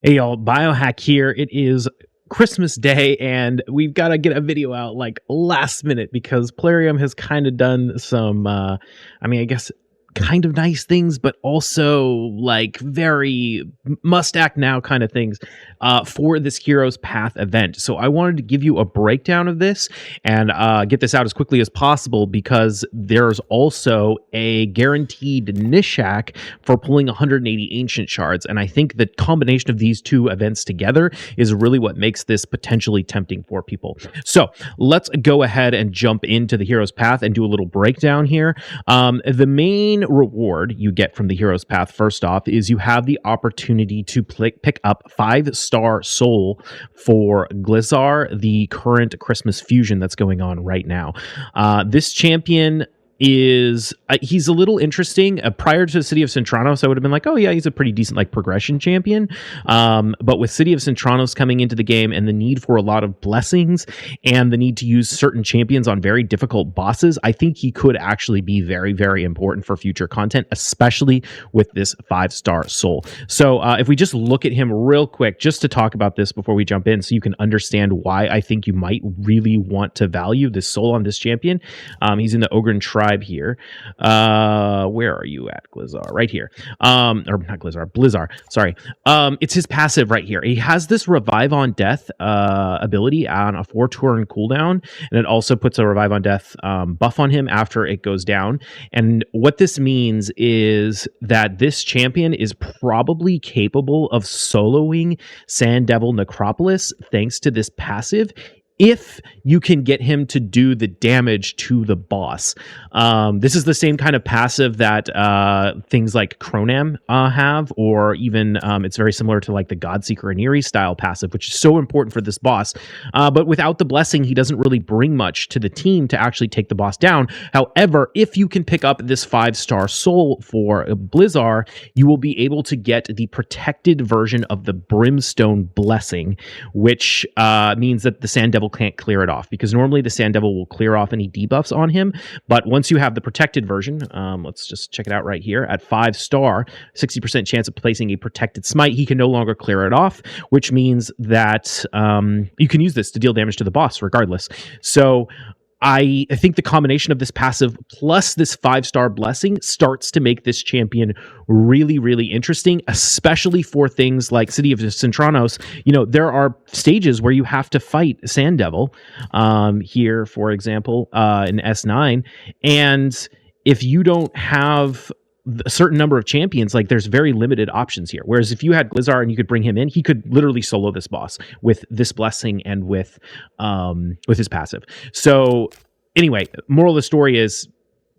Hey y'all, Biohack here. It is Christmas Day, and we've got to get a video out like last minute because Plarium has kind of done some, I guess, kind of nice things, but also like very must act now kind of things for this Heroes Path event. So I wanted to give you a breakdown of this and get this out as quickly as possible because there's also a guaranteed Gnishak for pulling 180 Ancient Shards. And I think the combination of these two events together is really what makes this potentially tempting for people. So let's go ahead and jump into the Heroes Path and do a little breakdown here. The main reward you get from the Heroes Path, first off, is you have the opportunity to pick up 5-star soul for Blizzar, the current Christmas fusion that's going on right now. This champion is he's a little interesting. Prior to City of Centranos, I would have been like, oh yeah, he's a pretty decent like progression champion, but with City of Centranos coming into the game and the need for a lot of blessings and the need to use certain champions on very difficult bosses, I think he could actually be very, very important for future content, especially with this 5-star soul. So if we just look at him real quick, just to talk about this before we jump in, so you can understand why I think you might really want to value this soul on this champion. He's in the Ogren Tribe here. Where are you at, Blizzar? Right here. Or not Blizzar, sorry. It's his passive right here. He has this Revive on Death ability on a 4-turn cooldown, and it also puts a Revive on Death buff on him after it goes down. And what this means is that this champion is probably capable of soloing Sand Devil Necropolis thanks to this passive, if you can get him to do the damage to the boss. This is the same kind of passive that things like Cronam have, or even it's very similar to like the Godseeker Aniri style passive, which is so important for this boss. But without the blessing, he doesn't really bring much to the team to actually take the boss down. However, if you can pick up this 5-star soul for Blizzar, you will be able to get the protected version of the Brimstone Blessing, which means that the Sand Devil can't clear it off, because normally the Sand Devil will clear off any debuffs on him, but once you have the protected version, let's just check it out right here, at 5-star, 60% chance of placing a protected smite, he can no longer clear it off, which means that you can use this to deal damage to the boss regardless. So I think the combination of this passive plus this 5-star blessing starts to make this champion really, really interesting, especially for things like City of Centranos. You know, there are stages where you have to fight Sand Devil here, for example, in S9. And if you don't have a certain number of champions, like there's very limited options here. Whereas if you had Blizzar and you could bring him in, he could literally solo this boss with this blessing and with his passive. So anyway, moral of the story is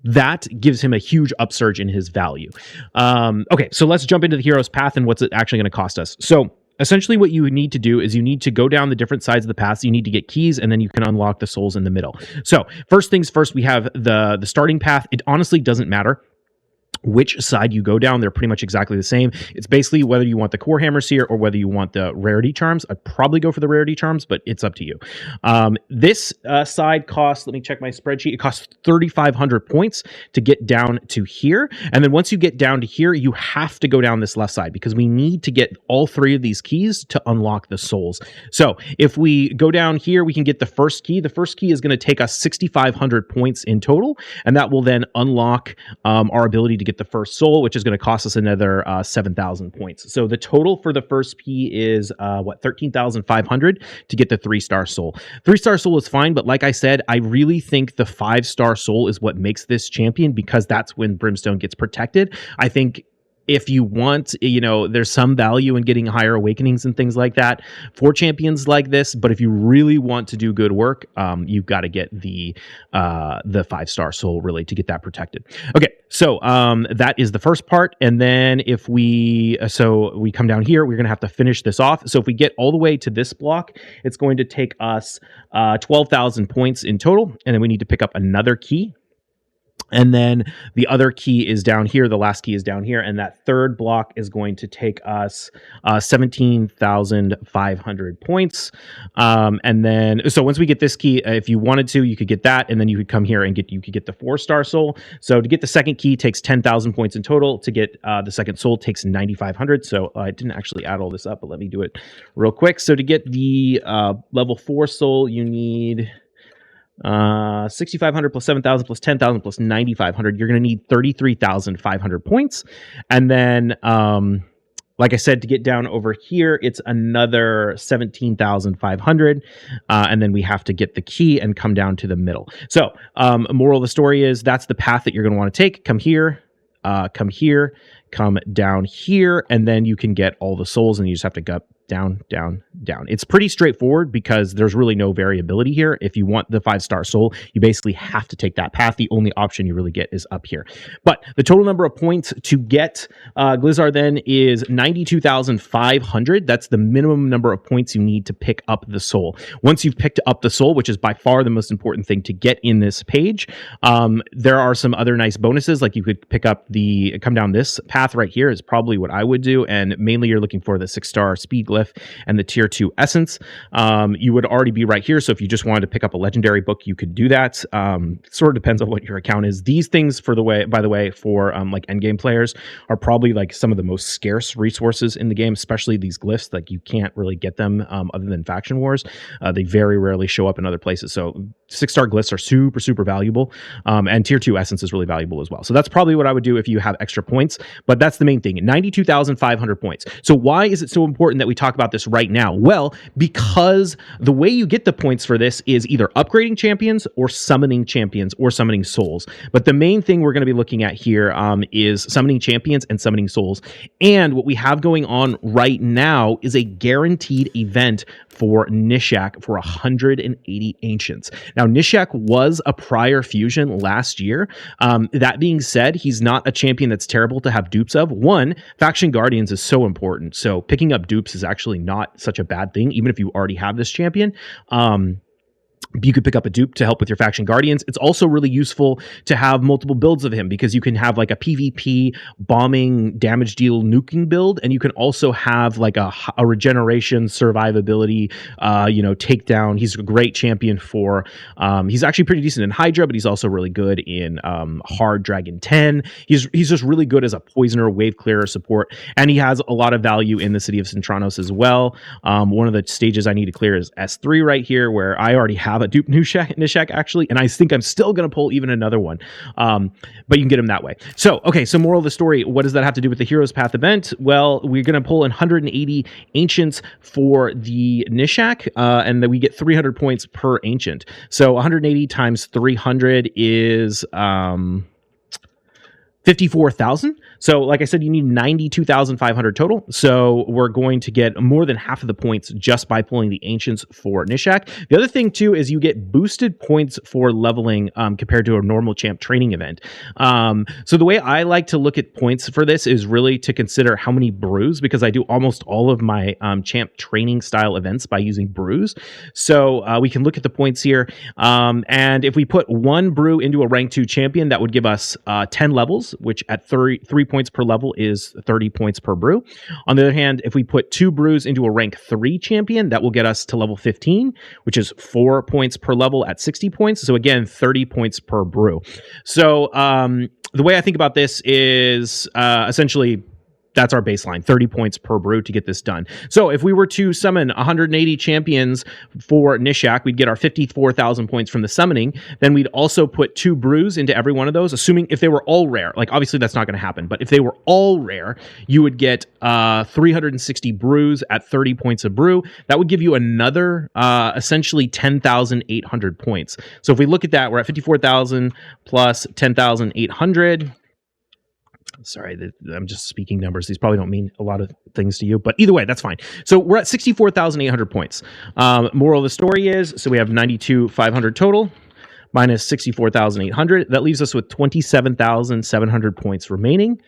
that gives him a huge upsurge in his value. Okay, so let's jump into the Hero's Path and what's it actually going to cost us. So essentially what you need to do is you need to go down the different sides of the path. So you need to get keys, and then you can unlock the souls in the middle. So first things first, we have the starting path. It honestly doesn't matter which side you go down. They're pretty much exactly the same. It's basically whether you want the core hammer seer or whether you want the rarity charms. I'd probably go for the rarity charms, but it's up to you. This side costs, let me check my spreadsheet, it costs 3,500 points to get down to here. And then once you get down to here, you have to go down this left side because we need to get all 3 of these keys to unlock the souls. So if we go down here, we can get the first key. The first key is going to take us 6,500 points in total, and that will then unlock our ability to get the first soul, which is going to cost us another 7,000 points. So the total for the first P is 13,500 to get the 3-star soul. 3-star soul is fine, but like I said, I really think the 5-star soul is what makes this champion, because that's when Brimstone gets protected. I think if you want, you know, there's some value in getting higher awakenings and things like that for champions like this. But if you really want to do good work, you've got to get the 5-star soul really to get that protected. Okay, so that is the first part. And then if we come down here, we're going to have to finish this off. So if we get all the way to this block, it's going to take us 12,000 points in total. And then we need to pick up another key. And then the other key is down here. The last key is down here. And that third block is going to take us 17,500 points. And then, so once we get this key, if you wanted to, you could get that. And then you could come here and you could get the 4-star soul. So to get the second key takes 10,000 points in total. To get the second soul takes 9,500. So I didn't actually add all this up, but let me do it real quick. So to get the level 4 soul, you need 6,500 plus 7,000 plus 10,000 plus 9,500. You're going to need 33,500 points. And then, like I said, to get down over here, it's another 17,500. And then we have to get the key and come down to the middle. So, moral of the story is that's the path that you're going to want to take. Come here, come here, come down here, and then you can get all the souls, and you just have to go down, down, down. It's pretty straightforward because there's really no variability here. If you want the 5-star soul, you basically have to take that path. The only option you really get is up here. But the total number of points to get Blizzar then is 92,500. That's the minimum number of points you need to pick up the soul. Once you've picked up the soul, which is by far the most important thing to get in this page, there are some other nice bonuses. Like you could pick up come down this path right here is probably what I would do. And mainly you're looking for the 6-star speed glyph and the tier 2 essence. You would already be right here. So if you just wanted to pick up a legendary book, you could do that. Sort of depends on what your account is. These things, by the way, for like endgame players are probably like some of the most scarce resources in the game, especially these glyphs. Like you can't really get them other than faction wars. They very rarely show up in other places. So 6-star glyphs are super, super valuable. And tier 2 essence is really valuable as well. So that's probably what I would do if you have extra points. But that's the main thing, 92,500 points. So why is it so important that we talk about this right now? Well, because the way you get the points for this is either upgrading champions or summoning souls. But the main thing we're going to be looking at here is summoning champions and summoning souls. And what we have going on right now is a guaranteed event for Gnishak for 180 ancients. Now, Gnishak was a prior fusion last year. That being said, he's not a champion that's terrible to have dupes of. One, Faction Guardians is so important. So picking up dupes is actually not such a bad thing, even if you already have this champion. You could pick up a dupe to help with your Faction Guardians. It's also really useful to have multiple builds of him because you can have like a PvP bombing damage deal nuking build, and you can also have like a regeneration survivability, takedown. He's a great champion for, he's actually pretty decent in Hydra, but he's also really good in Hard Dragon 10. He's just really good as a poisoner, wave clearer support, and he has a lot of value in the city of Centranos as well. One of the stages I need to clear is S3 right here, where I already have a dupe Gnishak actually, and I think I'm still going to pull even another one, but you can get him that way. So, okay, so moral of the story, what does that have to do with the Heroes Path event? Well, we're going to pull in 180 ancients for the Gnishak, and then we get 300 points per ancient. So 180 times 300 is 54,000. So like I said, you need 92,500 total. So we're going to get more than half of the points just by pulling the ancients for Gnishak. The other thing too is you get boosted points for leveling compared to a normal champ training event. So the way I like to look at points for this is really to consider how many brews, because I do almost all of my champ training style events by using brews. So we can look at the points here. And if we put 1 brew into a rank 2 champion, that would give us 10 levels, which at 3 points per level is 30 points per brew. On the other hand, if we put 2 brews into a rank 3 champion, that will get us to level 15, which is 4 points per level at 60 points. So again, 30 points per brew. So the way I think about this is essentially that's our baseline, 30 points per brew to get this done. So if we were to summon 180 champions for Gnishak, we'd get our 54,000 points from the summoning. Then we'd also put 2 brews into every one of those, assuming if they were all rare. Like, obviously that's not going to happen, but if they were all rare, you would get 360 brews at 30 points a brew. That would give you another essentially 10,800 points. So if we look at that, we're at 54,000 plus 10,800. Sorry, I'm just speaking numbers. These probably don't mean a lot of things to you, but either way, that's fine. So we're at 64,800 points. Moral of the story is, so we have 92,500 total minus 64,800. That leaves us with 27,700 points remaining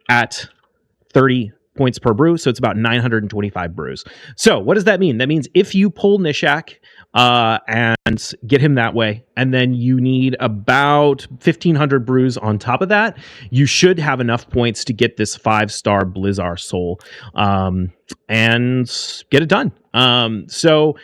at 30 points per brew, so it's about 925 brews. So what does that mean? That means if you pull Gnishak and get him that way, and then you need about 1,500 brews on top of that, you should have enough points to get this 5-star Blizzar soul and get it done. So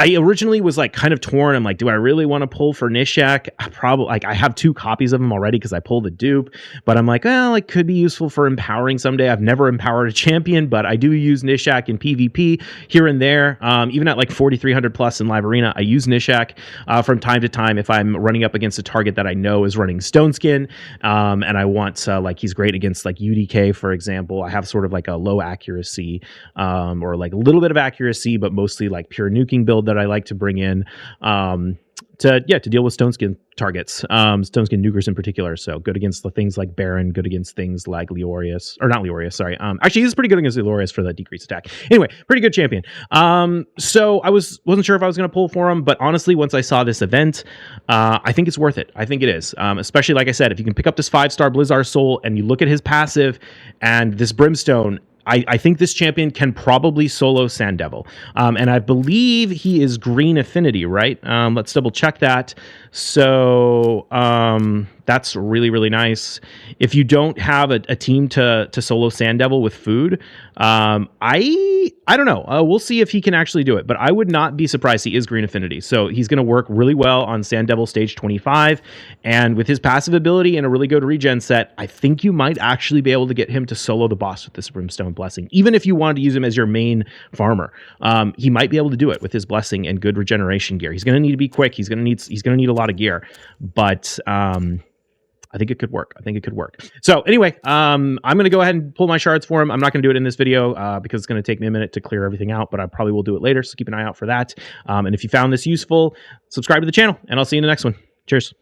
I originally was like kind of torn. I'm like, do I really want to pull for Gnishak? I have 2 copies of him already because I pulled the dupe, but I'm like, well, it could be useful for empowering someday. I've never empowered a champion, but I do use Gnishak in PvP here and there. Even at like 4,300 plus in live arena, I use Gnishak from time to time if I'm running up against a target that I know is running Stone Skin, and I want like he's great against like UDK, for example. I have sort of like a low accuracy or like a little bit of accuracy, but mostly like pure nuking build that I like to bring in to deal with Stone Skin targets, Stone Skin nukers in particular. So good against the things like Baron, good against things like Leorius, or not Leorius, sorry. Actually, he's pretty good against Leorius for the decreased attack. Anyway, pretty good champion. So I wasn't sure if I was going to pull for him, but honestly, once I saw this event, I think it's worth it. I think it is, especially like I said, if you can pick up this 5-star Blizzar soul and you look at his passive and this Brimstone. I think this champion can probably solo Sand Devil. And I believe he is green affinity, right? Let's double check that. So that's really, really nice. If you don't have a team to solo Sand Devil with food, I don't know. We'll see if he can actually do it, but I would not be surprised he is green affinity. So he's going to work really well on Sand Devil stage 25. And with his passive ability and a really good regen set, I think you might actually be able to get him to solo the boss with this Brimstone Blessing. Even if you wanted to use him as your main farmer, he might be able to do it with his blessing and good regeneration gear. He's going to need to be quick. He's going to need a lot of gear, but I think it could work. So anyway, I'm going to go ahead and pull my shards for him. I'm not going to do it in this video because it's going to take me a minute to clear everything out, but I probably will do it later. So keep an eye out for that. And if you found this useful, subscribe to the channel and I'll see you in the next one. Cheers.